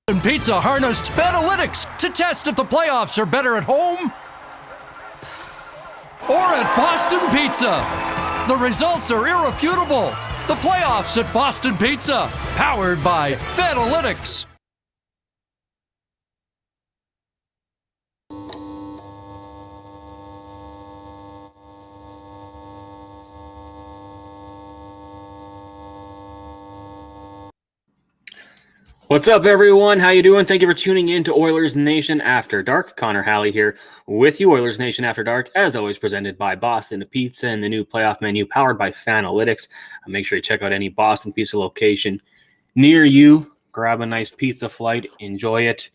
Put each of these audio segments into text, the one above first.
And Pizza harnessed Fanalytics to test if the playoffs are better at home or at Boston Pizza. The results are irrefutable. The playoffs at Boston Pizza, powered by Fanalytics. What's up, everyone? How you doing? Thank you for tuning in to Oilers Nation After Dark. Connor Halley here with you. Oilers Nation After Dark, as always, presented by Boston Pizza and the new playoff menu powered by Fanalytics. Make sure you check out any Boston Pizza location near you. Grab a nice pizza flight, enjoy it,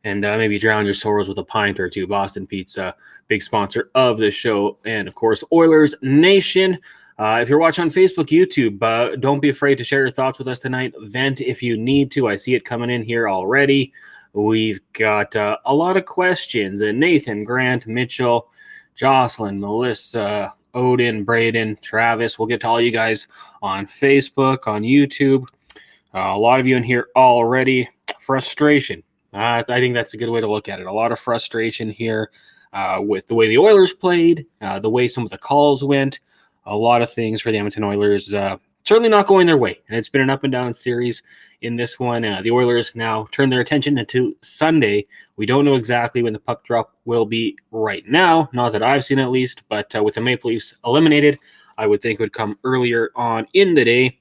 and maybe drown your sorrows with a pint or two. Boston Pizza, big sponsor of the show, and of course, Oilers Nation. If you're watching on Facebook, YouTube, don't be afraid to share your thoughts with us tonight. Vent if you need to. I see it coming in here already. We've got a lot of questions. Nathan, Grant, Mitchell, Jocelyn, Melissa, Odin, Braden, Travis. We'll get to all you guys on Facebook, on YouTube. A lot of you in here already. Frustration. I think that's a good way to look at it. A lot of frustration here with the way the Oilers played, the way some of the calls went. A lot of things for the Edmonton Oilers certainly not going their way. And it's been an up and down series in this one. The Oilers now turn their attention to Sunday. We don't know exactly when the puck drop will be right now. Not that I've seen at least, but with the Maple Leafs eliminated, I would think it would come earlier on in the day.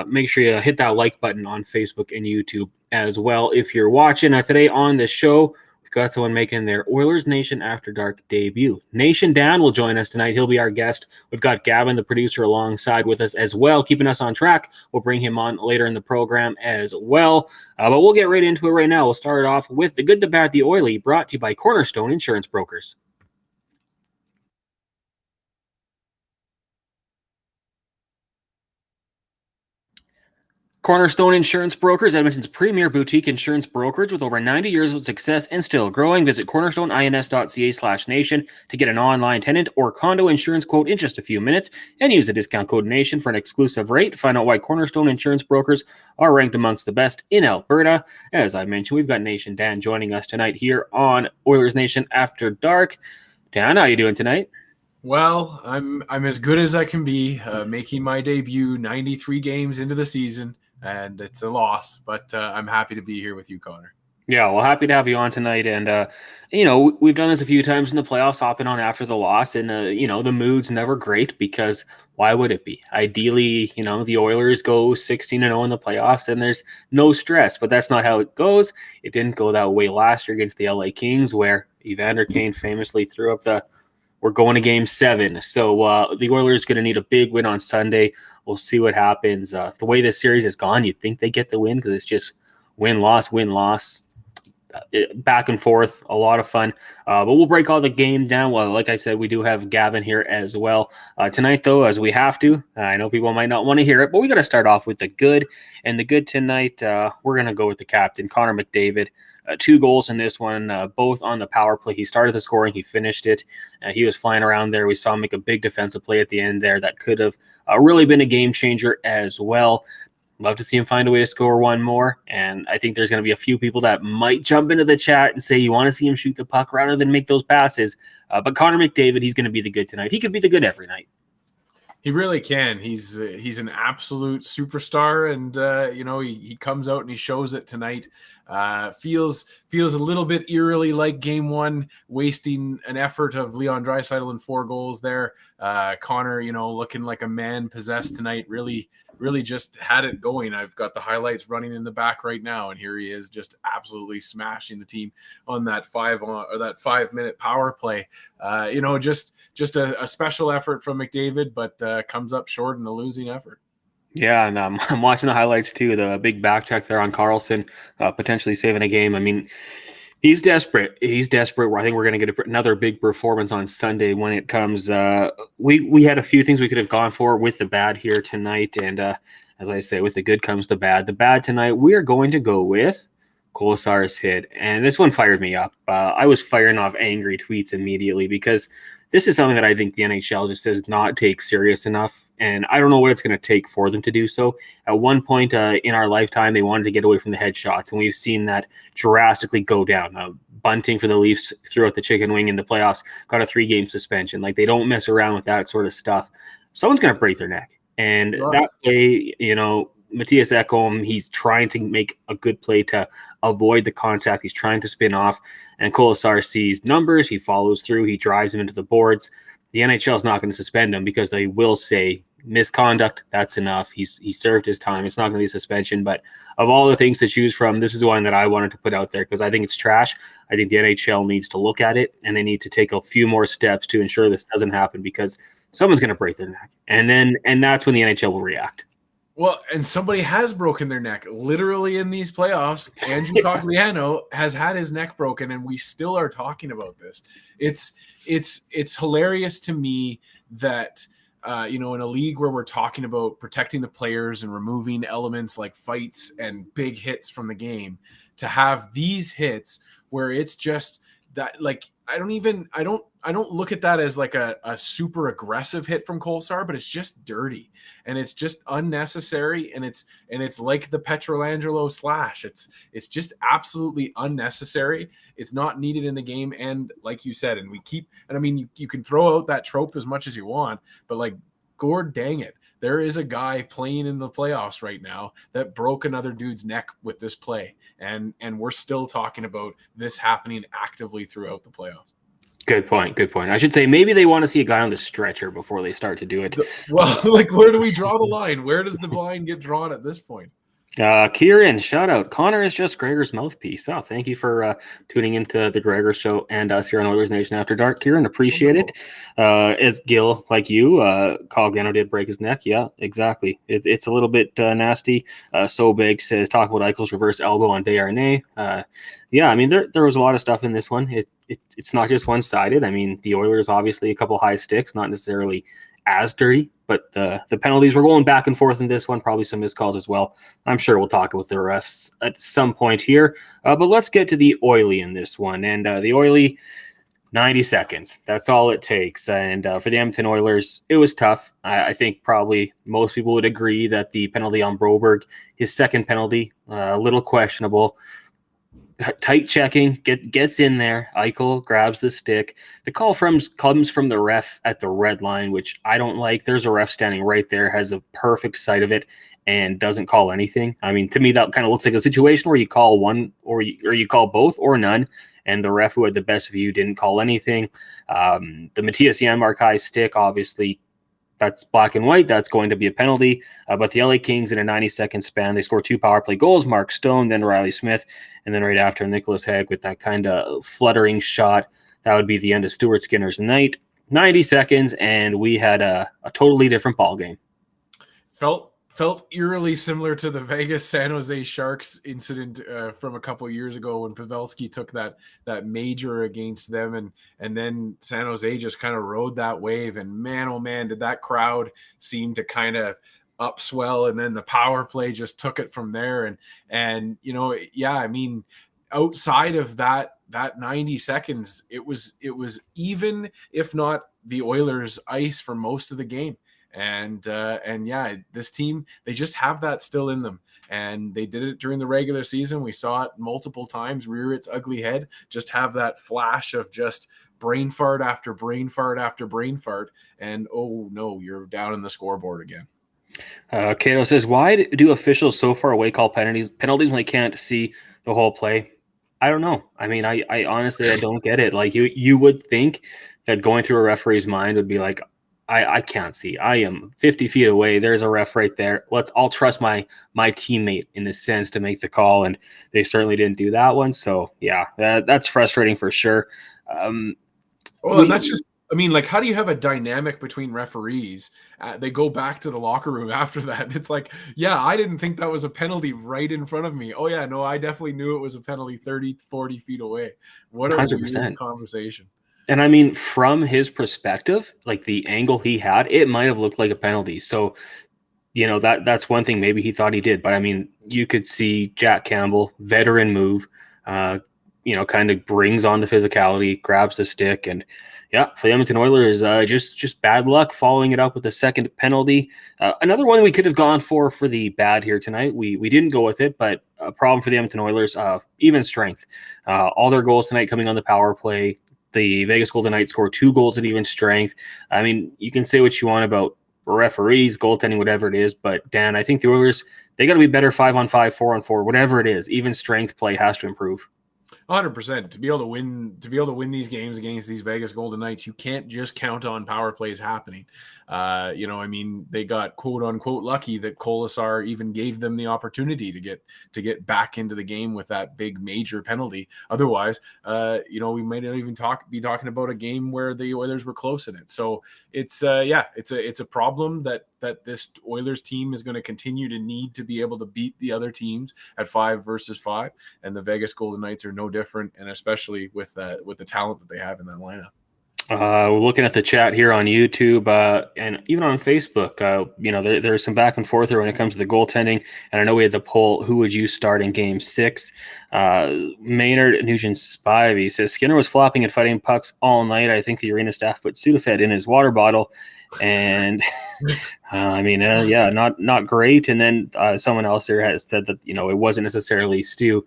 Make sure you hit that like button on Facebook and YouTube as well if you're watching. Today on the show, got someone making their Oilers Nation After Dark debut. Nation Dan will join us tonight. He'll be our guest. We've got Gavin the Producer alongside with us as well, keeping us on track. We'll bring him on later in the program as well. But we'll get right into it right now. We'll start it off with the good, the bad, the oily, brought to you by Cornerstone Insurance Brokers. Cornerstone Insurance Brokers, Edmonton's premier boutique insurance brokerage with over 90 years of success and still growing. Visit cornerstoneins.ca/nation to get an online tenant or condo insurance quote in just a few minutes and use the discount code NATION for an exclusive rate. Find out why Cornerstone Insurance Brokers are ranked amongst the best in Alberta. As I mentioned, we've got Nation Dan joining us tonight here on Oilers Nation After Dark. Dan, how you doing tonight? Well, I'm as good as I can be, making my debut 93 games into the season. And it's a loss, but I'm happy to be here with you, Connor. Yeah, well, happy to have you on tonight. And, we've done this a few times in the playoffs, hopping on after the loss. And, the mood's never great because why would it be? Ideally, the Oilers go 16-0 in the playoffs and there's no stress. But that's not how it goes. It didn't go that way last year against the LA Kings, where Evander Kane famously threw up we're going to game 7. So the Oilers going to need a big win on Sunday. We'll see what happens. The way this series has gone, you'd think they get the win because it's just win-loss, win-loss, back and forth, a lot of fun. But we'll break all the game down. Well, like I said, we do have Gavin here as well. Tonight, though, as we have to, I know people might not want to hear it, but we got to start off with the good. And the good tonight, we're going to go with the captain, Connor McDavid. 2 goals in this one, both on the power play. He started the scoring. He finished it. He was flying around there. We saw him make a big defensive play at the end there that could have really been a game changer as well. Love to see him find a way to score one more. And I think there's going to be a few people that might jump into the chat and say you want to see him shoot the puck rather than make those passes. But Connor McDavid, he's going to be the good tonight. He could be the good every night. He really can. He's an absolute superstar, and he comes out and he shows it tonight. Feels a little bit eerily like Game 1, wasting an effort of Leon Draisaitl and 4 goals there. Connor, looking like a man possessed tonight. Really just had it going. I've got the highlights running in the back right now, and here he is, just absolutely smashing the team on that 5-minute power play. Just a special effort from McDavid, but comes up short in a losing effort. Yeah, and I'm watching the highlights too. The big backcheck there on Karlsson, potentially saving a game. I mean, he's desperate. He's desperate. I think we're going to get another big performance on Sunday when it comes. We had a few things we could have gone for with the bad here tonight, and as I say, with the good comes the bad. The bad tonight, we are going to go with Kolesar's hit, and this one fired me up. I was firing off angry tweets immediately because this is something that I think the NHL just does not take serious enough, and I don't know what it's going to take for them to do so. At one point in our lifetime, they wanted to get away from the headshots, and we've seen that drastically go down. Bunting for the Leafs threw out the chicken wing in the playoffs, got a 3-game suspension. Like, they don't mess around with that sort of stuff. Someone's going to break their neck, and that way, Matthias Ekholm, he's trying to make a good play to avoid the contact. He's trying to spin off, and Kolesar sees numbers. He follows through. He drives him into the boards. The NHL is not going to suspend him because they will say misconduct. That's enough. He served his time. It's not going to be a suspension. But of all the things to choose from, this is one that I wanted to put out there because I think it's trash. I think the NHL needs to look at it, and they need to take a few more steps to ensure this doesn't happen because someone's going to break their neck, and that's when the NHL will react. Well, and somebody has broken their neck literally in these playoffs. Andrew Cogliano has had his neck broken, and we still are talking about this. It's hilarious to me that in a league where we're talking about protecting the players and removing elements like fights and big hits from the game, to have these hits where it's just that, like, I don't look at that as like a super aggressive hit from Kolesar, but it's just dirty and it's just unnecessary. And it's like the Pietrangelo slash. It's just absolutely unnecessary. It's not needed in the game. And like you said, you can throw out that trope as much as you want, but like, God dang it, there is a guy playing in the playoffs right now that broke another dude's neck with this play. And we're still talking about this happening actively throughout the playoffs. Good point. I should say maybe they want to see a guy on the stretcher before they start to do it. Well, like, where do we draw the line? Where does the line get drawn at this point? Kieran, shout out. Connor is just Gregor's mouthpiece. Oh, thank you for tuning into the Gregor Show and us here on Oilers Nation After Dark. Kieran, appreciate it. As Gil, like you, Cogliano did break his neck. Yeah, exactly. It's a little bit nasty. So Big says, talk about Eichel's reverse elbow on Desharnais. Yeah, I mean, there was a lot of stuff in this one. It's not just one-sided. I mean, the Oilers, obviously, a couple high sticks, not necessarily as dirty, but the penalties were going back and forth in this one, probably some missed calls as well. I'm sure we'll talk with the refs at some point here, but let's get to the Oily in this one. And the Oily, 90 seconds. That's all it takes. And for the Edmonton Oilers, it was tough. I think probably most people would agree that the penalty on Broberg, his second penalty, a little questionable. Tight checking, gets in there. Eichel grabs the stick. The call comes from the ref at the red line, which I don't like. There's a ref standing right there, has a perfect sight of it, and doesn't call anything. I mean, to me, that kind of looks like a situation where you call one or you call both or none, and the ref who had the best view didn't call anything. The Matthias Janmark stick, obviously, that's black and white. That's going to be a penalty. But the LA Kings, in a 90-second span, they score 2 power play goals. Mark Stone, then Riley Smith, and then right after Nicholas Hague with that kind of fluttering shot. That would be the end of Stuart Skinner's night. 90 seconds, and we had a totally different ball game. Felt eerily similar to the Vegas San Jose Sharks incident from a couple of years ago when Pavelski took that major against them, and then San Jose just kind of rode that wave. And man, oh man, did that crowd seem to kind of upswell, and then the power play just took it from there. And yeah, I mean, outside of that 90 seconds, it was even, if not the Oilers' ice for most of the game. And yeah, this team, they just have that still in them. And they did it during the regular season. We saw it multiple times, rear its ugly head, just have that flash of just brain fart after brain fart after brain fart. And oh no, you're down in the scoreboard again. Cato says, why do officials so far away call penalties when they can't see the whole play? I don't know. I mean, I honestly, I don't get it. Like, you would think that going through a referee's mind would be like, I can't see. I am 50 feet away. There's a ref right there. I'll trust my teammate in a sense to make the call, and they certainly didn't do that one. So yeah, that's frustrating for sure. And that's just, I mean, like, how do you have a dynamic between referees? They go back to the locker room after that. And it's like, yeah, I didn't think that was a penalty right in front of me. Oh yeah, no, I definitely knew it was a penalty 30, 40 feet away. What a 100%. Weird conversation. And I mean, from his perspective, like the angle he had, it might have looked like a penalty. So that's one thing maybe he thought he did. But, I mean, you could see Jack Campbell, veteran move, kind of brings on the physicality, grabs the stick, and for the Edmonton Oilers, just bad luck following it up with the second penalty. Another one we could have gone for the bad here tonight. We didn't go with it, but a problem for the Edmonton Oilers, even strength. All their goals tonight coming on the power play. The Vegas Golden Knights scored 2 goals at even strength. I mean, you can say what you want about referees, goaltending, whatever it is, but Dan, I think the Oilers, they got to be better 5-on-5, 4-on-4, whatever it is. Even strength play has to improve. 100%. To be able to win these games against these Vegas Golden Knights, you can't just count on power plays happening. They got quote unquote lucky that Kolesar even gave them the opportunity to get back into the game with that big major penalty. Otherwise, we might not even be talking about a game where the Oilers were close in it. So it's a problem that this Oilers team is going to continue to need to be able to beat the other teams at 5 versus 5, and the Vegas Golden Knights are no different, and especially with the talent that they have in that lineup. We're looking at the chat here on YouTube and even on Facebook. There's some back and forth there when it comes to the goaltending. And I know we had the poll, who would you start in Game 6? Maynard Nugent-Spivey says, Skinner was flopping and fighting pucks all night. I think the arena staff put Sudafed in his water bottle. And, not great. And then someone else there has said that, it wasn't necessarily Stu,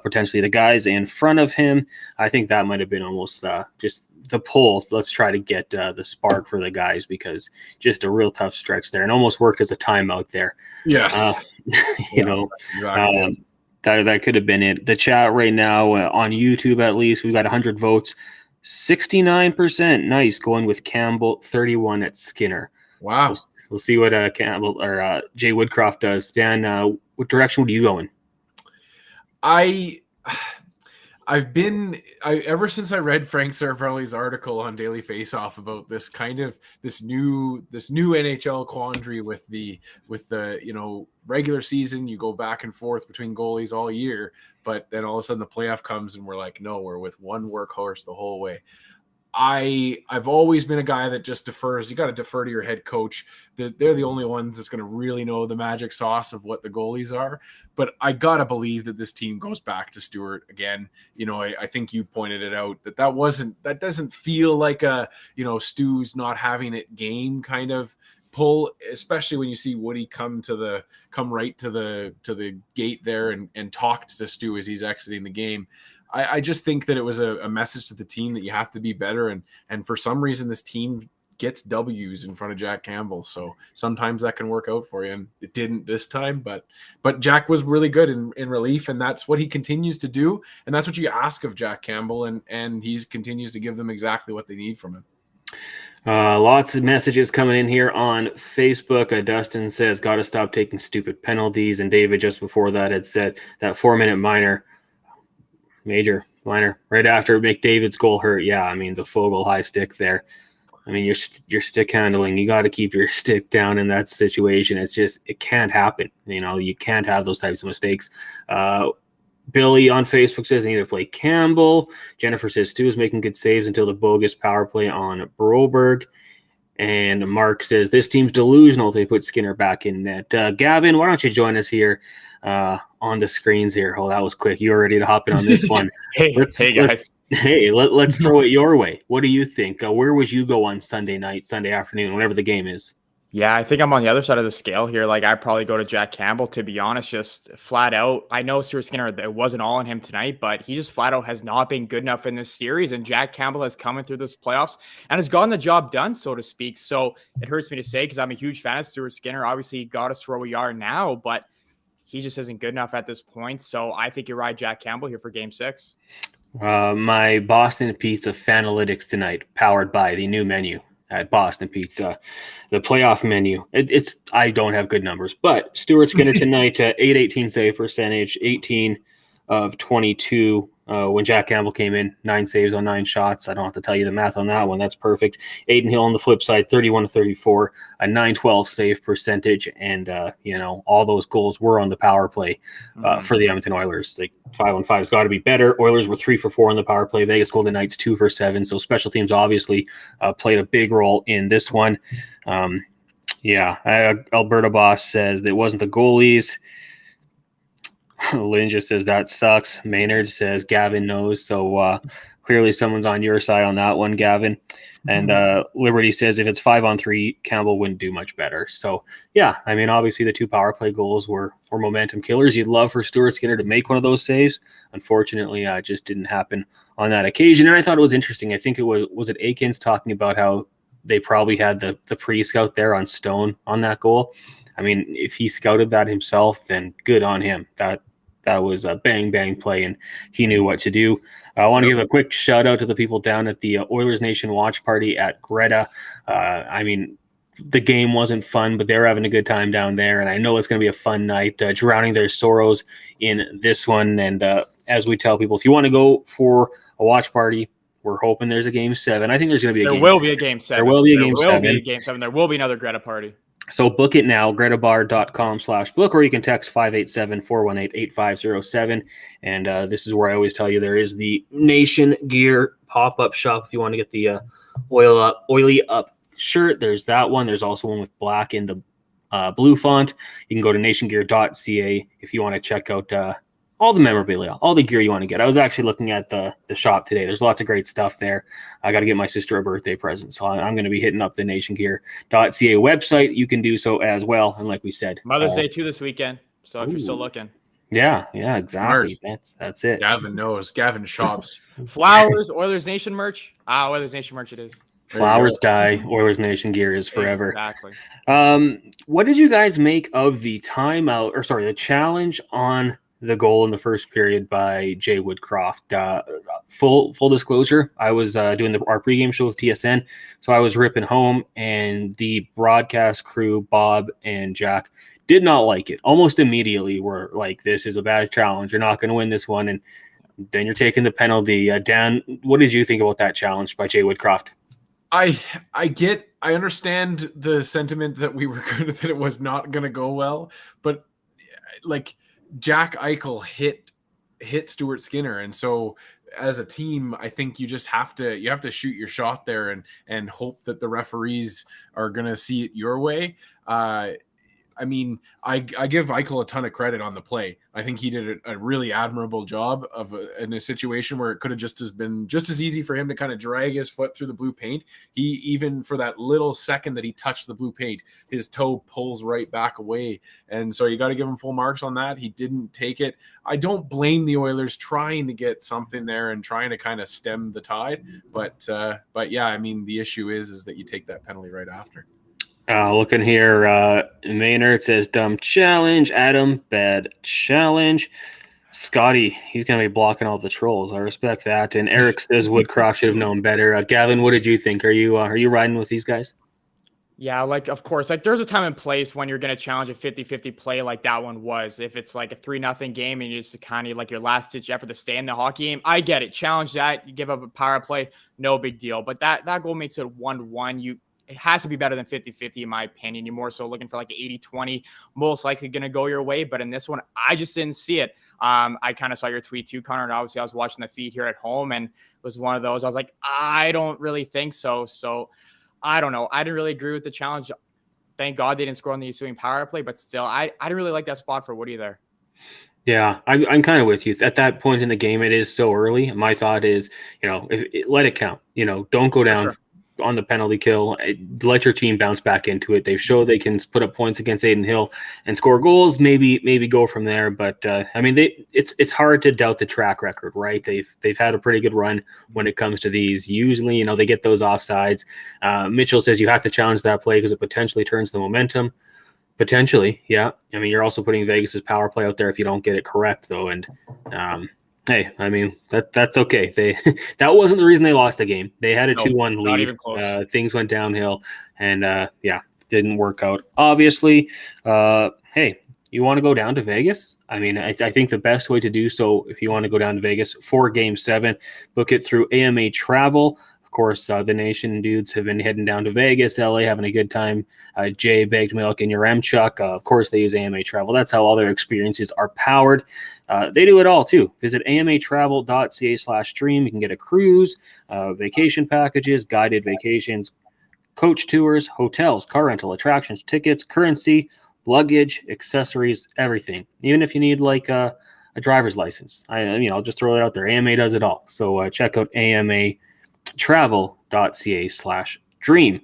potentially the guys in front of him. I think that might have been almost just the pull. Let's try to get the spark for the guys, because just a real tough stretch there, and almost worked as a timeout there. Yes. Exactly. That could have been it. The chat right now on YouTube, at least, we've got 100 votes. 69% nice, going with Campbell, 31 at Skinner. Wow. We'll see what Campbell or Jay Woodcroft does. Dan, what direction would you go in? Ever since I read Frank Saravelli's article on Daily Faceoff about this new NHL quandary with the regular season, you go back and forth between goalies all year, but then all of a sudden the playoff comes and we're like, no, we're with one workhorse the whole way. I've always been a guy that just defers. You got to defer to your head coach. They're the only ones that's going to really know the magic sauce of what the goalies are. But I got to believe that this team goes back to Stewart again. I think you pointed it out that doesn't feel like a, Stu's not having it game kind of pull, especially when you see Woody come right to the gate there and talk to Stu as he's exiting the game. I just think that it was a message to the team that you have to be better. And for some reason, this team gets W's in front of Jack Campbell. So sometimes that can work out for you. And it didn't this time, but Jack was really good in relief. And that's what he continues to do. And that's what you ask of Jack Campbell. And he continues to give them exactly what they need from him. Lots of messages coming in here on Facebook. Dustin says, got to stop taking stupid penalties. And David, just before that, had said that 4-minute major minor right after McDavid's goal hurt. Yeah, I mean, the Fogle high stick there. I mean, your stick handling, you got to keep your stick down in that situation. It's just, it can't happen. You can't have those types of mistakes. Billy on Facebook says they need to play Campbell. Jennifer says Stu is making good saves until the bogus power play on Broberg. And Mark says this team's delusional if they put Skinner back in net. Gavin, why don't you join us here on the screens here? Oh, that was quick. You're ready to hop in on this one. Hey, guys. Let's throw it your way. What do you think? Where would you go on Sunday night, Sunday afternoon, whenever the game is? Yeah, I think I'm on the other side of the scale here. Like, I'd probably go to Jack Campbell, to be honest, just flat out. I know Stuart Skinner, it wasn't all on him tonight, but he just flat out has not been good enough in this series. And Jack Campbell has come in through this playoffs and has gotten the job done, so to speak. So it hurts me to say, because I'm a huge fan of Stuart Skinner. Obviously, he got us to where we are now, but he just isn't good enough at this point. So I think you ride Jack Campbell here for Game 6. My Boston Pizza Fanalytics tonight, powered by the new menu at Boston Pizza, the playoff menu. It's I don't have good numbers, but Stuart Skinner tonight, 818 save percentage, 18 of 22 when Jack Campbell came in, 9 saves on 9 shots. I don't have to tell you the math on that one. That's perfect. Aiden Hill on the flip side, 31 to 34, a 912 save percentage, and all those goals were on the power play for the Edmonton Oilers. Like 5-on-5's got to be better. Oilers were 3 for 4 on the power play. Vegas Golden Knights 2 for 7. So special teams obviously played a big role in this one. Yeah, Alberta Boss says it wasn't the goalies. Lynn just says that sucks. Maynard says Gavin knows. So clearly someone's on your side on that one, Gavin. And Liberty says if it's 5-on-3, Campbell wouldn't do much better. So, yeah, I mean, obviously the 2 power play goals were momentum killers. You'd love for Stuart Skinner to make one of those saves. Unfortunately, it just didn't happen on that occasion. And I thought it was interesting. I think it was it Aikens talking about how they probably had the pre-scout there on Stone on that goal. I mean, if he scouted that himself, then good on him. That was a bang play, and he knew what to do. I want to give a quick shout out to the people down at the Oilers Nation watch party at Greta. I mean, the game wasn't fun, but they're having a good time down there, and I know it's going to be a fun night, drowning their sorrows in this one. And as we tell people, if you want to go for a watch party, we're hoping there's a Game 7. I think there's going to be There will be a Game 7. There will be a Game 7. There will be another Greta party. So book it now, gretabar.com/book, or you can text 587-418-8507. And this is where I always tell you there is the Nation Gear pop-up shop if you want to get the oily up shirt. There's that one. There's also one with black in the blue font. You can go to nationgear.ca if you want to check out all the memorabilia, all the gear you want to get. I was actually looking at the shop today. There's lots of great stuff there. I got to get my sister a birthday present, so I'm going to be hitting up the nationgear.ca website. You can do so as well. And like we said, Mother's Day too this weekend. So if you're still looking. Yeah, exactly. That's it. Gavin knows. Gavin shops. Flowers, Oilers Nation merch. Oilers Nation merch it is. Flowers die. Oilers Nation gear is forever. Exactly. What did you guys make of the the challenge on the goal in the first period by Jay Woodcroft? Full disclosure, I was doing our pregame show with TSN, so I was ripping home, and the broadcast crew, Bob and Jack, did not like it. Almost immediately were like, this is a bad challenge. You're not going to win this one, and then you're taking the penalty. Dan, what did you think about that challenge by Jay Woodcroft? I understand the sentiment that that it was not going to go well, but like, Jack Eichel hit Stuart Skinner, and so as a team, I think you just have to shoot your shot there and hope that the referees are going to see it your way. I mean, I give Eichel a ton of credit on the play. I think he did a really admirable job in a situation where it could have been just as easy for him to kind of drag his foot through the blue paint. He, even for that little second that he touched the blue paint, his toe pulls right back away. And so you got to give him full marks on that. He didn't take it. I don't blame the Oilers trying to get something there and trying to kind of stem the tide. But yeah, I mean, the issue is that you take that penalty right after. Looking here, Maynard says dumb challenge. Adam, bad challenge. Scotty, he's going to be blocking all the trolls. I respect that. And Eric says Woodcroft should have known better. Gavin, what did you think? Are you riding with these guys? Yeah, of course, there's a time and place when you're going to challenge a 50-50 play like that one was. If it's like a 3-0 game and you just kind of like your last-ditch effort to stay in the hockey game, I get it. Challenge that. You give up a power play, no big deal. But that goal makes it 1-1. It has to be better than 50-50 in my opinion. You're more so looking for like 80-20, most likely going to go your way. But in this one, I just didn't see it. I kind of saw your tweet too, Connor, and obviously I was watching the feed here at home, and it was one of those. I was like, I don't really think so. So I don't know. I didn't really agree with the challenge. Thank God they didn't score on the ensuing power play, but still, I didn't really like that spot for Woody there. Yeah, I'm kind of with you. At that point in the game, it is so early. My thought is, let it count. Don't go down on the penalty kill. Let your team bounce back into it. They've showed they can put up points against Adin Hill and score goals. Maybe go from there. But I mean, it's hard to doubt the track record, right? They've had a pretty good run when it comes to these. Usually, they get those offsides. Mitchell says you have to challenge that play because it potentially turns the momentum. Potentially, yeah. I mean, you're also putting Vegas's power play out there if you don't get it correct, though. And hey, I mean, that's okay. That wasn't the reason they lost the game. They had a 2-1 lead. Not even close. Things went downhill, and didn't work out. Obviously, hey, you want to go down to Vegas? I mean, I think the best way to do so, if you want to go down to Vegas for Game 7, book it through AMA Travel. Of course, the Nation dudes have been heading down to Vegas, LA, having a good time. Jay, Baked Milk, and your Chuck. Of course, they use AMA Travel. That's how all their experiences are powered. They do it all, too. Visit amatravel.ca/stream. You can get a cruise, vacation packages, guided vacations, coach tours, hotels, car rental, attractions, tickets, currency, luggage, accessories, everything. Even if you need like a driver's license, I'll just throw it out there. AMA does it all. So check out amatravel.ca/dream.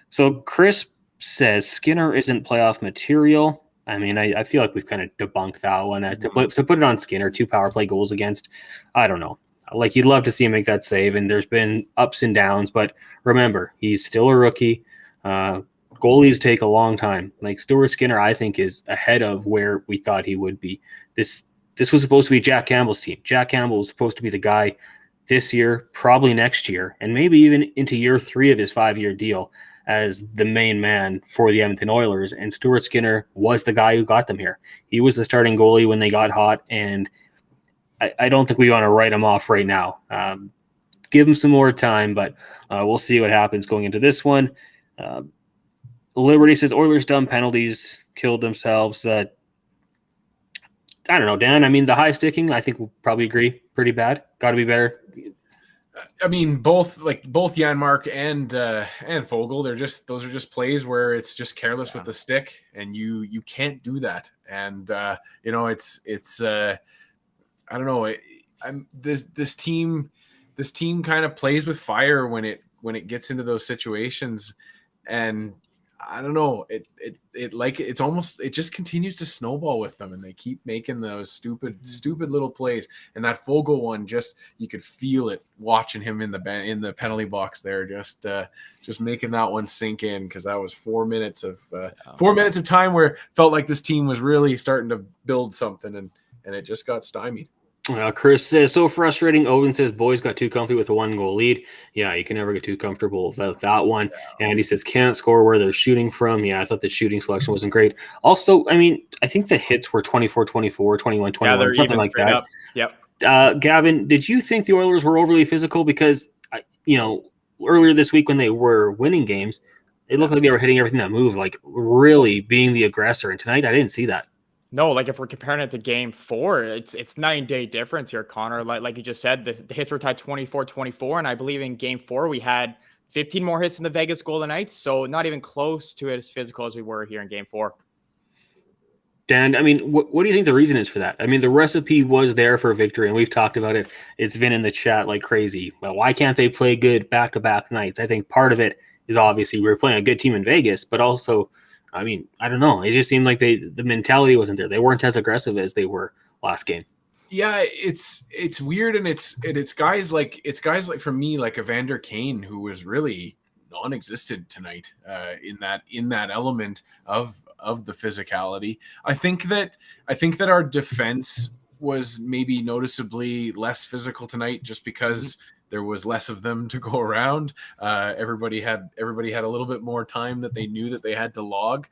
So Chris says Skinner isn't playoff material. I mean, I feel like we've kind of debunked that one. To put it on Skinner, 2 power play goals against, I don't know. Like, you'd love to see him make that save, and there's been ups and downs, but remember, he's still a rookie. Goalies take a long time. Like, Stuart Skinner, I think, is ahead of where we thought he would be. This was supposed to be Jack Campbell's team. Jack Campbell was supposed to be the guy this year, probably next year, and maybe even into year 3 of his 5-year deal as the main man for the Edmonton Oilers. And Stuart Skinner was the guy who got them here. He was the starting goalie when they got hot, and I don't think we want to write him off right now. Give him some more time, but we'll see what happens going into this one. Liberty says Oilers' dumb penalties killed themselves. I don't know, Dan. I mean, the high sticking, I think we'll probably agree, pretty bad. Got to be better. I mean, both Janmark and Fogel, those are just plays where it's just careless with the stick, and you can't do that. And it's I don't know. This team kind of plays with fire when it gets into those situations, and I don't know. It just continues to snowball with them, and they keep making those stupid little plays. And that Fogel one, you could feel it watching him in the penalty box there, just making that one sink in, because that was 4 minutes of time where it felt like this team was really starting to build something, and it just got stymied. Chris says, so frustrating. Owen says, boys got too comfy with a 1-goal lead. Yeah, you can never get too comfortable without that one. And he says, can't score where they're shooting from. Yeah, I thought the shooting selection wasn't great. Also, I mean, I think the hits were 24-24, 21-21, something like that. Up. Yep. Gavin, did you think the Oilers were overly physical? Because, earlier this week when they were winning games, it looked like they were hitting everything that moved, like really being the aggressor. And tonight, I didn't see that. No, like if we're comparing it to game 4, it's night and day difference here, Connor. Like you just said, the hits were tied 24-24, and I believe in game 4 we had 15 more hits in the Vegas Golden Knights, so not even close to as physical as we were here in game 4. Dan, I mean, what do you think the reason is for that? I mean, the recipe was there for victory, and we've talked about it. It's been in the chat like crazy. Well, why can't they play good back-to-back nights? I think part of it is obviously we were playing a good team in Vegas, but also, I mean, I don't know. It just seemed like the mentality wasn't there. They weren't as aggressive as they were last game. Yeah, it's weird, and it's guys like for me, like Evander Kane, who was really non-existent tonight in that element of the physicality. I think that our defense was maybe noticeably less physical tonight, just because there was less of them to go around. Everybody had a little bit more time that they knew that they had to log.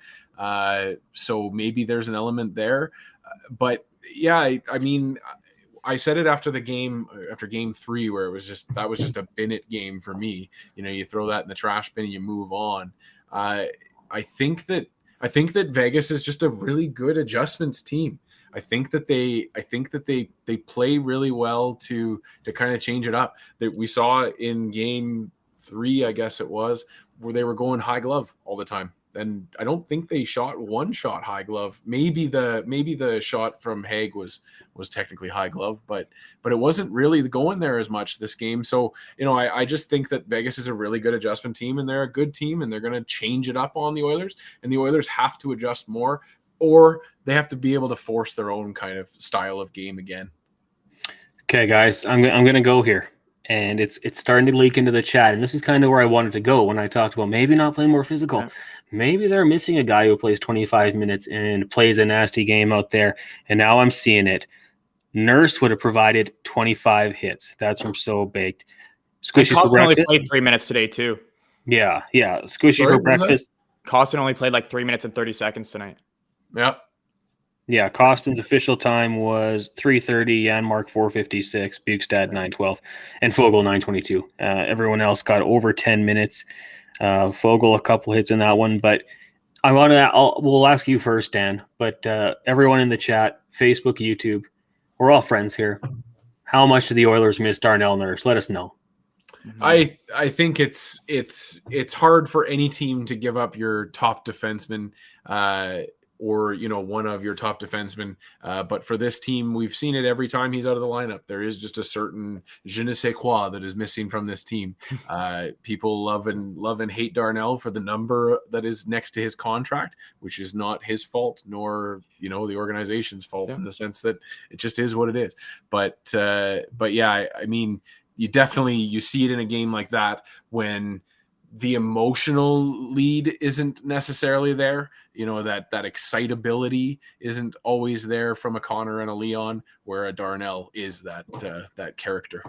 So maybe there's an element there. But yeah, I mean, I said it after game 3, where that was just a bin it game for me. You throw that in the trash bin and you move on. I think that Vegas is just a really good adjustments team. I think that they play really well to kind of change it up. That we saw in game 3, I guess it was, where they were going high glove all the time. And I don't think they shot one shot high glove. Maybe the shot from Haig was technically high glove, but it wasn't really going there as much this game. So, I just think that Vegas is a really good adjustment team, and they're a good team, and they're going to change it up on the Oilers, and the Oilers have to adjust more, or they have to be able to force their own kind of style of game again. Okay, guys, I'm going to go here. And it's starting to leak into the chat. And this is kind of where I wanted to go when I talked about maybe not playing more physical. Yeah. Maybe they're missing a guy who plays 25 minutes and plays a nasty game out there. And now I'm seeing it. Nurse would have provided 25 hits. That's from So Baked. Squishy for breakfast. Only played 3 minutes today, too. Yeah. Squishy for breakfast. Costin only played like 3 minutes and 30 seconds tonight. Yep. Yeah, Costin's official time was 3:30, Janmark 4:56, Bukestad 9:12, and Fogel 9:22. Everyone else got over 10 minutes. Fogel a couple hits in that one, but we'll ask you first, Dan. But everyone in the chat, Facebook, YouTube, we're all friends here. How much do the Oilers miss Darnell Nurse? Let us know. I think it's hard for any team to give up your top defenseman or one of your top defensemen. But for this team, we've seen it every time he's out of the lineup. There is just a certain je ne sais quoi that is missing from this team. People love and hate Darnell for the number that is next to his contract, which is not his fault, nor the organization's fault in the sense that it just is what it is. But yeah, I mean, you see it in a game like that when the emotional lead isn't necessarily there, that excitability isn't always there from a Connor and a Leon, where a Darnell is that character.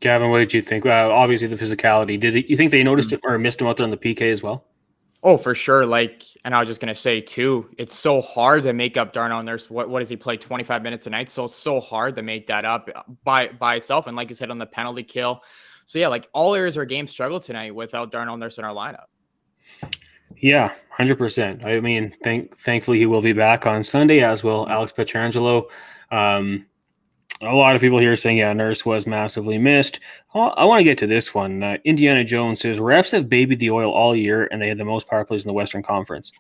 Gavin, what did you think? Obviously the physicality. You think they noticed it or missed him out there on the PK as well? Oh, for sure. And I was just going to say too, it's so hard to make up Darnell Nurse. What does he play 25 minutes a night? So it's so hard to make that up by itself. And like you said, on the penalty kill. So yeah, all areas of our game struggle tonight without Darnell Nurse in our lineup. Yeah, 100%. I mean, thankfully he will be back on Sunday, as will Alex Pietrangelo. A lot of people here saying, yeah, Nurse was massively missed. I want to get to this one. Indiana Jones says, refs have babied the Oil all year, and they had the most power plays in the Western Conference.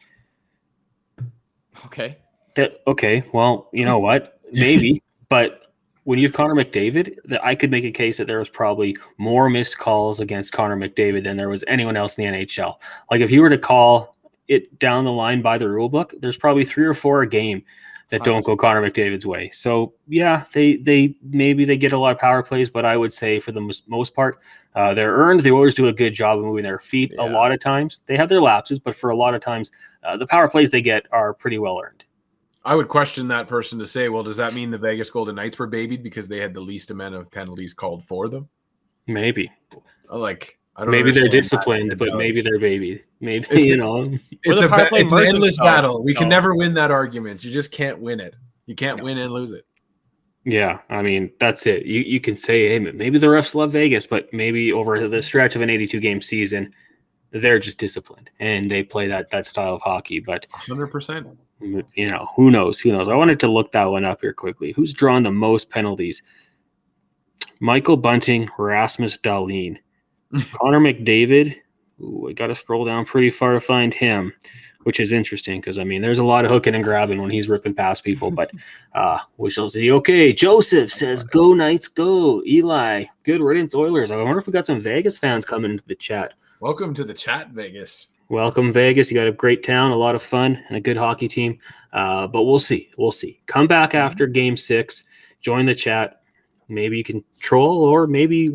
Okay. Okay, well, you know what? Maybe. But when you have Connor McDavid, I could make a case that there was probably more missed calls against Connor McDavid than there was anyone else in the NHL. If you were to call it down the line by the rule book, there's probably 3 or 4 a game that don't go Connor McDavid's way. So yeah, they get a lot of power plays, but I would say for the most part, they're earned. The Oilers do a good job of moving their feet. Yeah. A lot of times they have their lapses, but for a lot of times, the power plays they get are pretty well earned. I would question that person to say, well, does that mean the Vegas Golden Knights were babied because they had the least amount of penalties called for them? Maybe. I don't maybe they're disciplined, but maybe they're babied. Maybe, it's an endless battle. We can never win that argument. You just can't win it. You can't win and lose it. Yeah, I mean, that's it. You can say, hey, maybe the refs love Vegas, but maybe over the stretch of an 82-game season, they're just disciplined and they play that style of hockey. But 100%. Who knows? I wanted to look that one up here quickly. Who's drawn the most penalties? Michael Bunting, Rasmus Dahlin. Connor McDavid, I got to scroll down pretty far to find him, which is interesting because, I mean, there's a lot of hooking and grabbing when he's ripping past people, but we shall see. Okay, Joseph says, go Knights, go. Eli, good riddance Oilers. I wonder if we got some Vegas fans coming into the chat. Welcome to the chat, Vegas. Welcome, Vegas. You got a great town, a lot of fun, and a good hockey team, but we'll see. Come back after Game 6, join the chat. Maybe you can troll, or maybe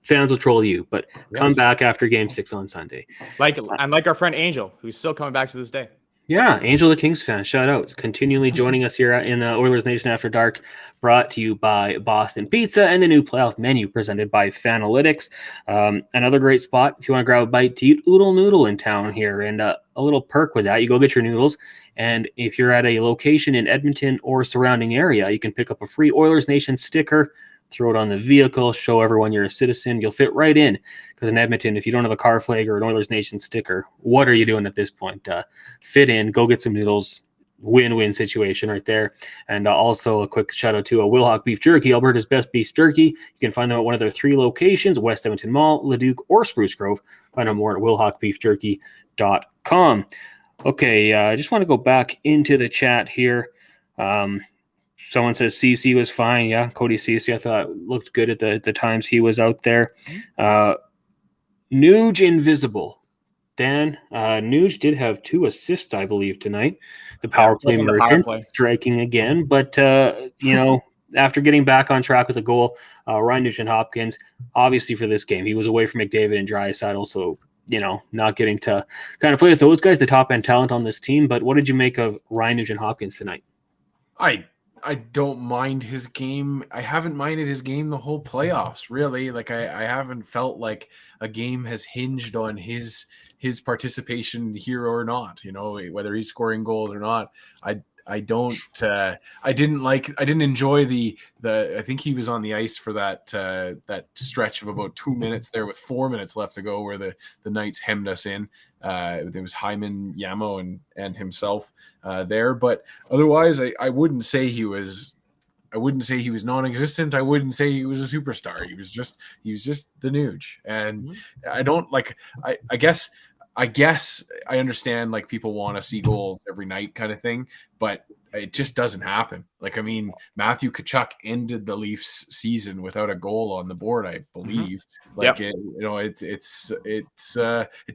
fans will troll you, but come back after Game 6 on Sunday. Like our friend Angel, who's still coming back to this day. Yeah, Angel the Kings fan, shout out. Continually joining us here in Oilers Nation After Dark, brought to you by Boston Pizza and the new playoff menu presented by Fanalytics. Another great spot if you want to grab a bite to eat Oodle Noodle in town here. And a little perk with that, you go get your noodles. And if you're at a location in Edmonton or surrounding area, you can pick up a free Oilers Nation sticker, throw it on the vehicle, show everyone you're a citizen. You'll fit right in, because in Edmonton, if you don't have a car flag or an Oilers Nation sticker, what are you doing at this point? Fit in, go get some noodles, win-win situation right there. And also a quick shout out to Wilhock Beef Jerky, Alberta's best beef jerky. You can find them at one of their 3 locations, West Edmonton Mall, Leduc, or Spruce Grove. Find out more at wilhockbeefjerky.com. Okay, I just want to go back into the chat here. Someone says CC was fine. Yeah, Cody CC, I thought looked good at the times he was out there. Nuge Invisible. Dan, Nuge did have 2 assists, I believe, tonight. The power play merchants striking again. But, after getting back on track with a goal, Ryan Nugent-Hopkins, obviously for this game, he was away from McDavid and Draisaitl, so, not getting to kind of play with those guys, the top-end talent on this team. But what did you make of Ryan Nugent-Hopkins tonight? I don't mind his game. I haven't minded his game the whole playoffs, really. I haven't felt like a game has hinged on his participation here or not, whether he's scoring goals or not. I didn't enjoy the I think he was on the ice for that stretch of about 2 minutes there with 4 minutes left to go where the Knights hemmed us in. There was Hyman, Yamo, and himself there. But otherwise, I wouldn't say he was wouldn't say he was non-existent. I wouldn't say he was a superstar. He was just the Nuge. And I don't like. I guess I understand like people want to see goals every night kind of thing, but it just doesn't happen. Like, I mean, Matthew Tkachuk ended the Leafs season without a goal on the board, I believe. Like, it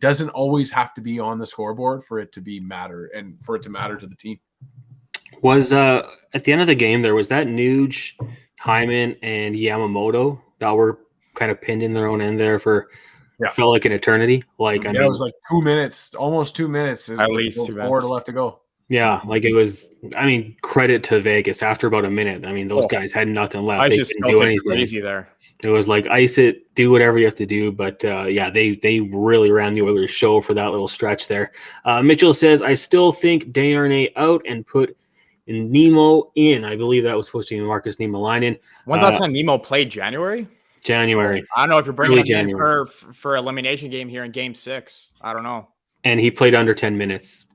doesn't always have to be on the scoreboard for it to matter to the team. Was at the end of the game there was that Nuge, Hyman, and Yamamoto that were kind of pinned in their own end there for felt like an eternity. Like, I mean, it was like 2 minutes, almost 2 minutes, at least 2 minutes left to go. Yeah, like it was. I mean, credit to Vegas. After about a minute, I mean, those guys had nothing left. They just couldn't do anything. Crazy there. It was like ice it, do whatever you have to do. But they really ran the Oilers show for that little stretch there. Mitchell says, I still think Desharnais out and put Nemo in. I believe that was supposed to be Marcus Niemelainen. When's last time Nemo played? January. I don't know if you're bringing him in for elimination game here in Game 6. I don't know. And he played under 10 minutes.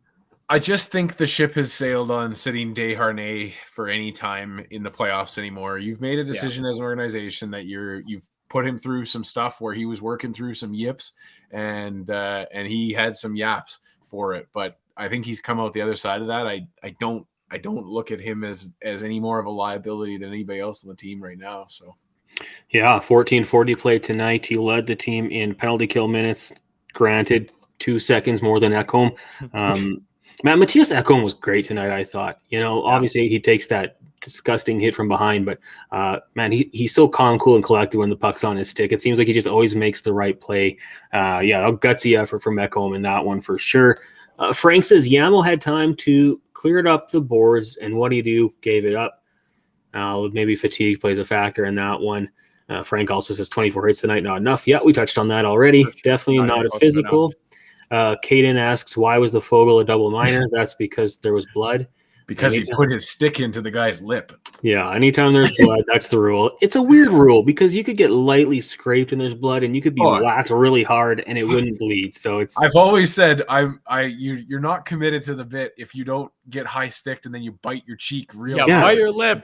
I just think the ship has sailed on sitting Desharnais for any time in the playoffs anymore. You've made a decision as an organization that you've put him through some stuff where he was working through some yips and he had some yaps for it. But I think he's come out the other side of that. I don't look at him as any more of a liability than anybody else on the team right now. So. Yeah, 14:40 played tonight. He led the team in penalty kill minutes. Granted, 2 seconds more than Ekholm. Matthias Ekholm was great tonight, I thought. Obviously he takes that disgusting hit from behind, but he's so calm, cool, and collected when the puck's on his stick. It seems like he just always makes the right play. A gutsy effort from Ekholm in that one for sure. Frank says Yamo had time to clear it up the boards, and what do you do? Gave it up. Maybe fatigue plays a factor in that one. Frank also says 24 hits tonight, not enough. Yeah, we touched on that already. Sure. Definitely not a physical. Caden asks, why was the Fogle a double minor? That's because there was blood. Because he put his stick into the guy's lip. Yeah, anytime there's blood, that's the rule. It's a weird rule because you could get lightly scraped and there's blood, and you could be whacked really hard and it wouldn't bleed. So I've always said you're not committed to the bit if you don't get high sticked and then you bite your cheek real hard.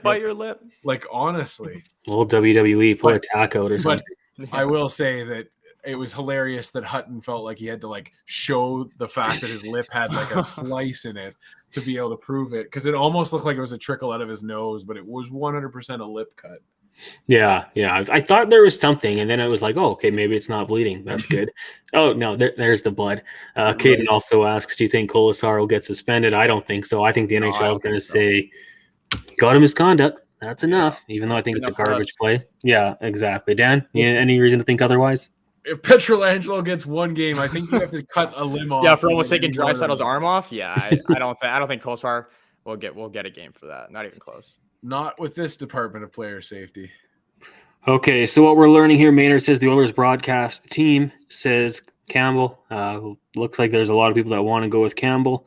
Bite your lip. Like, honestly. Well, WWE, pull a tack out or something. But I will say that it was hilarious that Hutton felt like he had to show the fact that his lip had a slice in it to be able to prove it, because it almost looked like it was a trickle out of his nose, but it was 100% a lip cut. Yeah. I thought there was something, and then I was like, oh, okay, maybe it's not bleeding. That's good. Oh, no, there's the blood. Caden also asks, do you think Kolesar will get suspended? I don't think so. I think the NHL is going to say, got him misconduct. That's enough, even though I think it's a garbage play. Yeah, exactly. Dan, any reason to think otherwise? If Pietrangelo gets one game, I think you have to cut a limb off. Yeah, for almost taking Draisaitl's arm off. Yeah, I don't think Kolesar will get a game for that. Not even close. Not with this Department of Player Safety. Okay, so what we're learning here, Maynard says the Oilers broadcast team says Campbell. Looks like there's a lot of people that want to go with Campbell.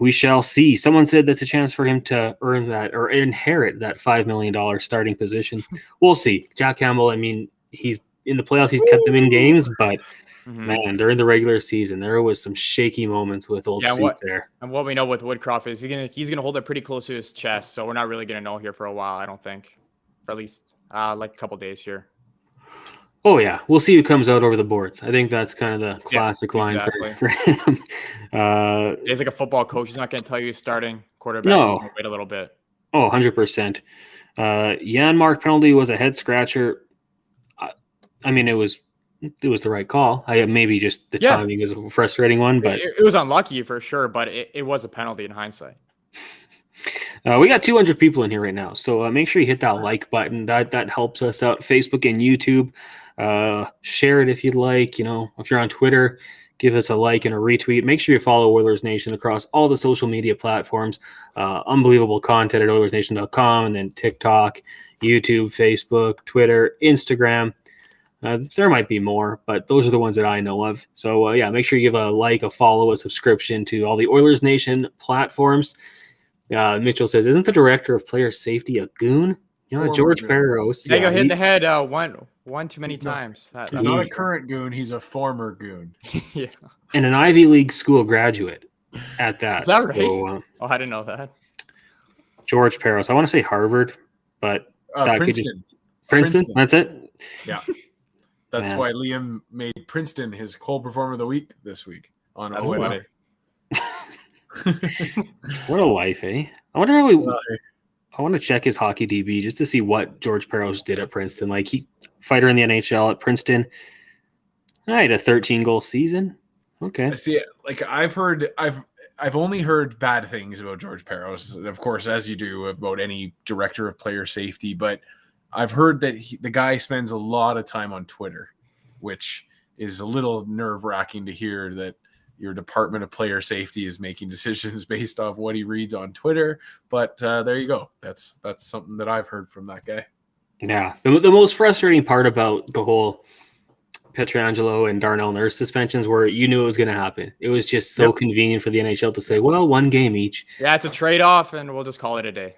We shall see. Someone said that's a chance for him to earn that or inherit that $5 million starting position. We'll see. Jack Campbell, I mean, he's in the playoffs, he's kept them in games, but man, during the regular season, there was some shaky moments with old Suit there. And what we know with Woodcroft is he's gonna hold it pretty close to his chest, so we're not really gonna know here for a while, I don't think, for at least a couple days here. Oh yeah, we'll see who comes out over the boards. I think that's kind of the classic line for him. He's like a football coach. He's not gonna tell you he's starting quarterback. No, wait a little bit. Oh, 100%. Janmark penalty was a head scratcher. I mean, it was the right call. Maybe just the timing is a frustrating one, but it was unlucky for sure. But it was a penalty in hindsight. We got 200 people in here right now, so make sure you hit that like button. That helps us out. Facebook and YouTube. Share it if you'd like. If you're on Twitter, give us a like and a retweet. Make sure you follow Oilers Nation across all the social media platforms. Unbelievable content at OilersNation.com, and then TikTok, YouTube, Facebook, Twitter, Instagram. There might be more, but those are the ones that I know of. So, make sure you give a like, a follow, a subscription to all the Oilers Nation platforms. Mitchell says, isn't the director of player safety a goon? George Barros. He got hit in the head one too many times. He's not a current goon. He's a former goon. Yeah. And an Ivy League school graduate at that. Is that right? So, I didn't know that. George Peros. I want to say Harvard, but that could just Princeton. That's it. Yeah. That's why Liam made Princeton his Cold Performer of the Week this week on OLA. What a life, eh? I wonder how I want to check his hockey DB just to see what George Peros did at Princeton. Like, he fighter in the NHL at Princeton. I had a 13-goal season. Okay. See, like I've only heard bad things about George Peros, of course, as you do about any director of player safety. But I've heard that the guy spends a lot of time on Twitter, which is a little nerve-wracking to hear that your Department of Player Safety is making decisions based off what he reads on Twitter. But there you go. That's something that I've heard from that guy. Yeah. The most frustrating part about the whole Pietrangelo and Darnell Nurse suspensions were you knew it was going to happen. It was just so convenient for the NHL to say, well, one game each. Yeah, it's a trade-off, and we'll just call it a day.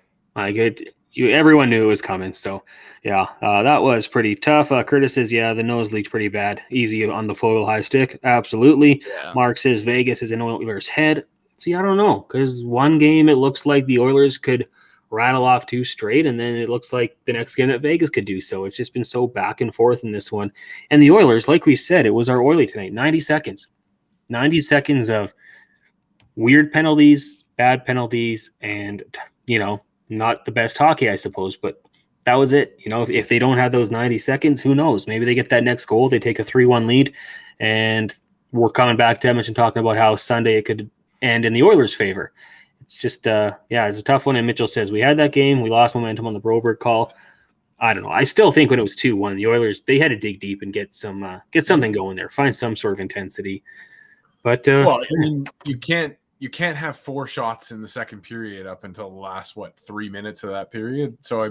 Everyone knew it was coming. So, that was pretty tough. Curtis says, the nose leaked pretty bad. Easy on the photo high stick. Absolutely. Yeah. Mark says Vegas is in Oilers' head. See, I don't know, because one game it looks like the Oilers could rattle off 2 straight, and then it looks like the next game that Vegas could do so. It's just been so back and forth in this one. And the Oilers, like we said, it was our Oily tonight. 90 seconds. 90 seconds of weird penalties, bad penalties, and, not the best hockey, I suppose, but that was it. If they don't have those 90 seconds, who knows? Maybe they get that next goal. They take a 3-1 lead, and we're coming back to Edmonton talking about how Sunday it could end in the Oilers' favor. It's just, it's a tough one. And Mitchell says, we had that game. We lost momentum on the Broberg call. I don't know. I still think when it was 2-1, the Oilers, they had to dig deep and get something going there, find some sort of intensity. But you can't have 4 shots in the second period up until the last 3 minutes of that period. So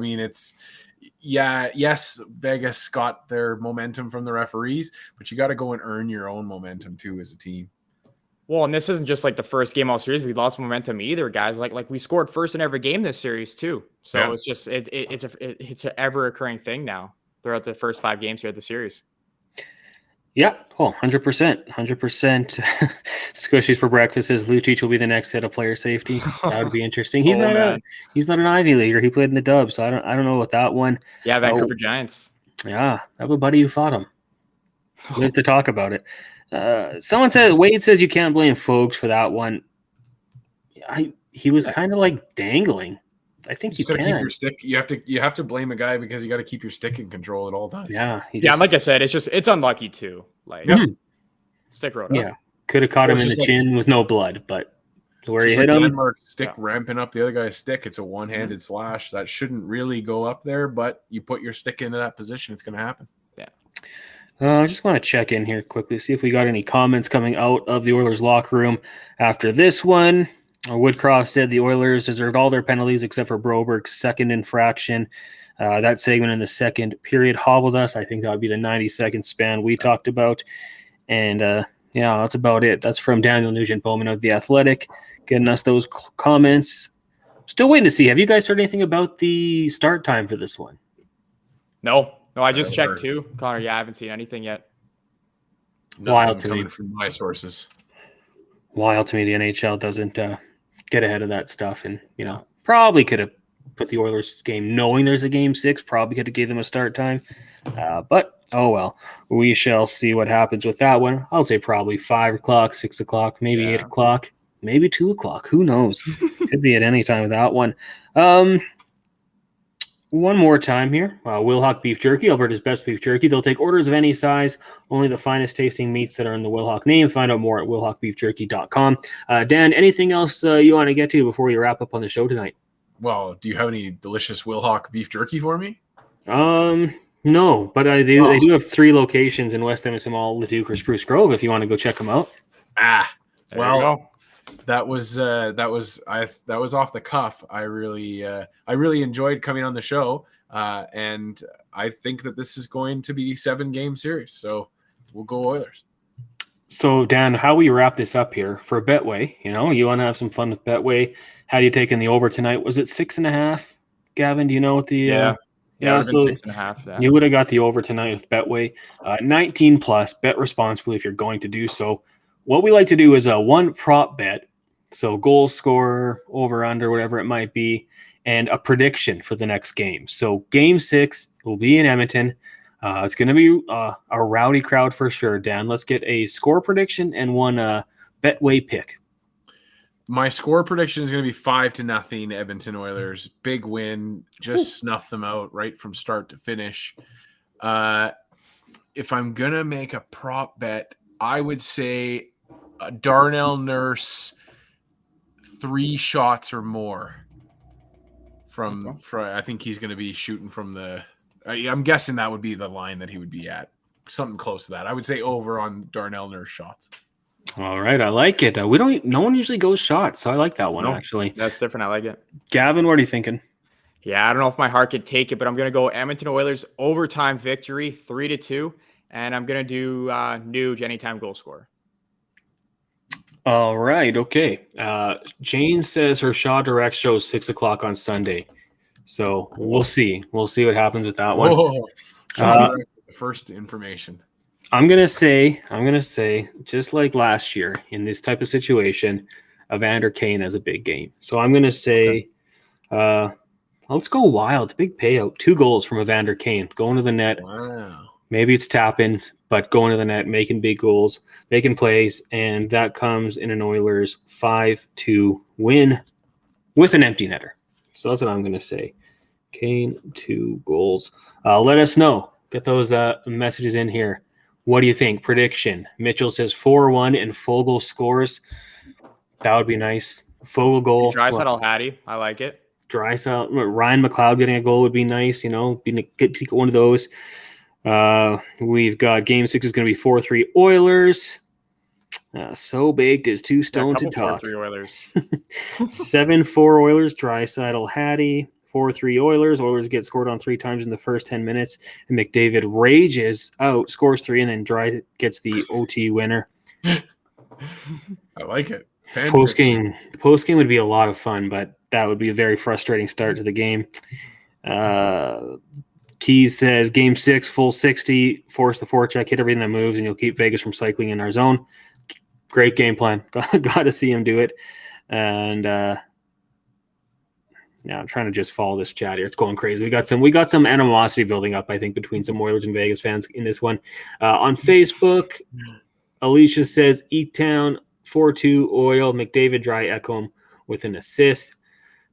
yes, Vegas got their momentum from the referees, but you got to go and earn your own momentum too as a team. Well, and this isn't just like the first game all series. We lost momentum either, guys. Like we scored first in every game this series too. So it's just it's an ever occurring thing now throughout the first 5 games here at the series. Yeah. Oh, 100%. 100%. Squishies for breakfast says Lucic will be the next head of player safety. That would be interesting. He's not an Ivy Leaguer. He played in the Dub, so I don't know what that one. Yeah, Vancouver Giants. Yeah, I have a buddy who fought him. We have to talk about it. Someone said Wade says you can't blame Fogues for that one. He was kind of like dangling. I think you can. Keep your stick. You have to blame a guy because you got to keep your stick in control at all times. Yeah, like I said, it's unlucky too. Like stick rode up. Yeah, could have caught him in the chin with no blood, but where he hit him, Denmark's stick ramping up the other guy's stick. It's a one-handed slash that shouldn't really go up there, but you put your stick into that position, it's going to happen. Yeah. I just want to check in here quickly, see if we got any comments coming out of the Oilers locker room after this one. Woodcroft said the Oilers deserved all their penalties except for Broberg's second infraction. That segment in the second period hobbled us. I think that would be the 90-second span we talked about. And, that's about it. That's from Daniel Nugent-Bowman of The Athletic, getting us those comments. Still waiting to see. Have you guys heard anything about the start time for this one? No, I just checked too. Connor, I haven't seen anything yet. Wild to me. From my sources. Wild to me the NHL doesn't get ahead of that stuff. And, probably could have put the Oilers game knowing there's a game 6. Probably could have gave them a start time. But, oh well. We shall see what happens with that one. I'll say probably 5 o'clock, 6 o'clock, maybe 8 o'clock, maybe 2 o'clock. Who knows? Could be at any time with that one. One more time here. Wilhock Beef Jerky, Alberta's best beef jerky. They'll take orders of any size, only the finest tasting meats that are in the Wilhock name. Find out more at wilhockbeefjerky.com. Dan, anything else you want to get to before we wrap up on the show tonight? Well, do you have any delicious Wilhock beef jerky for me? No, but they do have 3 locations in West Edmonton Mall, Leduc, or Spruce Grove if you want to go check them out. Well, that was off the cuff. I really enjoyed coming on the show, and I think that this is going to be 7-game series. So we'll go Oilers. So Dan, how we wrap this up here for Betway? You want to have some fun with Betway. How do you take in the over tonight? Was it 6.5? Gavin, do you know what the? Yeah, so 6.5. Yeah. You would have got the over tonight with Betway. 19 plus. Bet responsibly if you're going to do so. What we like to do is a 1 prop bet. So goal scorer, over, under, whatever it might be. and a prediction for the next game. So game 6 will be in Edmonton. It's going to be a rowdy crowd for sure. Dan, let's get a score prediction and one Betway pick. My score prediction is going to be 5-0 Edmonton Oilers. Big win. Just snuff them out right from start to finish. If I'm going to make a prop bet, I would say Darnell Nurse 3 shots or more from I think he's going to be shooting from the I'm guessing that would be the line that he would be at. Something close to that. I would say over on Darnell Nurse shots. All right, I like it. No one usually goes shots, so I like that one actually. That's different. I like it. Gavin, what are you thinking? Yeah, I don't know if my heart could take it, but I'm going to go Edmonton Oilers overtime victory, 3-2, and I'm going to do Nuge anytime goal scorer. All right, okay. Jane says her Shaw Direct shows 6 o'clock on Sunday, so we'll see. We'll see what happens with that one. The first information. I'm gonna say, just like last year in this type of situation, Evander Kane has a big game. So I'm gonna say, let's go wild. Big payout. 2 goals from Evander Kane going to the net. Wow. Maybe it's tap-ins, but going to the net, making big goals, making plays, and that comes in an Oilers 5-2 win with an empty netter. So that's what I'm gonna say. Kane 2 goals. Let us know. Get those messages in here. What do you think? Prediction. Mitchell says 4-1 and Fogle scores. That would be nice. Fogle goal. Draisaitl Hattie. I like it. Draisaitl. Ryan McLeod getting a goal would be nice. Get one of those. We've got game 6 is going to be 4-3 Oilers. So baked is too stoned to talk. 4-3 Oilers. 7-4 Oilers. Draisaitl Hattie. 4-3 Oilers. Oilers get scored on 3 times in the first 10 minutes. And McDavid rages out, scores 3, and then Dry gets the OT winner. I like it. Post game would be a lot of fun, but that would be a very frustrating start to the game. Keys says game 6, full 60, force the forecheck, hit everything that moves, and you'll keep Vegas from cycling in our zone. Great game plan. Got to see him do it. And now I'm trying to just follow this chat here. It's going crazy. We got some animosity building up, I think, between some Oilers and Vegas fans in this one. On Facebook, Alicia says E-Town 4-2 Oil, McDavid Dry Ekholm with an assist.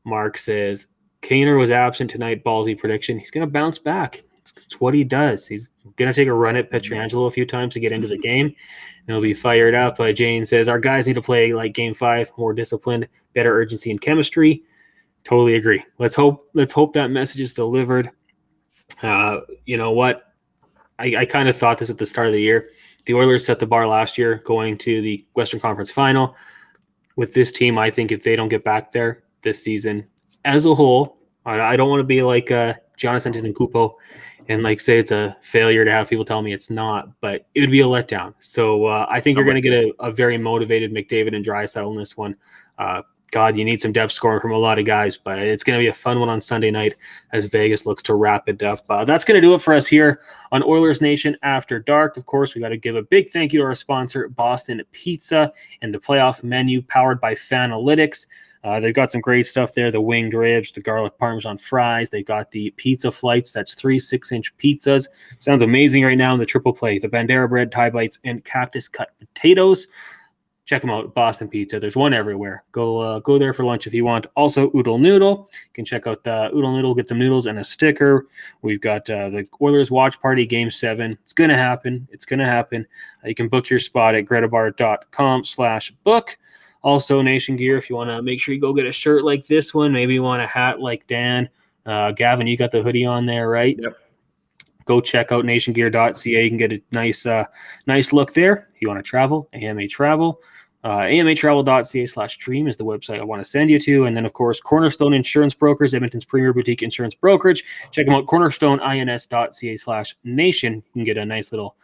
Mark says Kaner was absent tonight. Ballsy prediction. He's going to bounce back. It's what he does. He's going to take a run at Pietrangelo a few times to get into the game. And he'll be fired up. Jane says our guys need to play like game 5, more disciplined, better urgency and chemistry. Totally agree. Let's hope that message is delivered. You know what? I kind of thought this at the start of the year. The Oilers set the bar last year going to the Western Conference Final. With this team, I think if they don't get back there this season as a whole, I don't want to be like Jonathan Kupo and like say it's a failure to have people tell me it's not, but it would be a letdown. So I think you're going to get a very motivated McDavid and Draisaitl in this one. God, you need some depth scoring from a lot of guys, but it's going to be a fun one on Sunday night as Vegas looks to wrap it up. That's going to do it for us here on Oilers Nation After Dark. Of course, we got to give a big thank you to our sponsor, Boston Pizza, and the playoff menu powered by Fanalytics. They've got some great stuff there, the winged ribs, the garlic parmesan fries. They've got the pizza flights. That's 3 6-inch pizzas. Sounds amazing right now in the triple play. The Bandera bread, Thai bites, and cactus cut potatoes. Check them out, Boston Pizza. There's one everywhere. Go there for lunch if you want. Also, Oodle Noodle. You can check out the Oodle Noodle, get some noodles and a sticker. We've got the Oilers Watch Party Game 7. It's going to happen. You can book your spot at gretabar.com/book. Also, Nation Gear, if you want to make sure you go get a shirt like this one. Maybe you want a hat like Dan. Gavin, you got the hoodie on there, right? Yep. Go check out nationgear.ca. You can get a nice look there. If you want to travel, AMA Travel. amatravel.ca/dream is the website I want to send you to. And then, of course, Cornerstone Insurance Brokers, Edmonton's premier boutique insurance brokerage. Check them out, cornerstoneins.ca/nation. You can get a nice little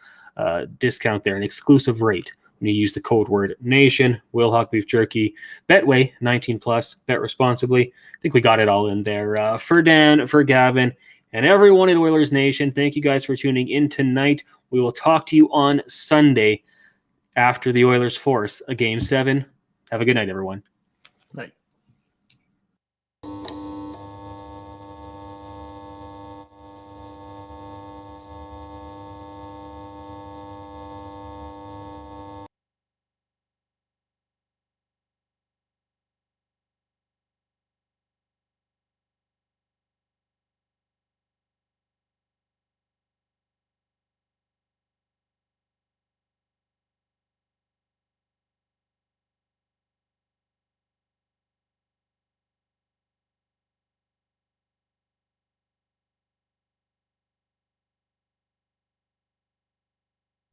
discount there, an exclusive rate when you use the code word NATION. Wilhock Beef Jerky, Betway, 19+, bet responsibly. I think we got it all in there. For Dan, for Gavin, and everyone in Oilers Nation, thank you guys for tuning in tonight. We will talk to you on Sunday after the Oilers force a Game 7. Have a good night, everyone. Night.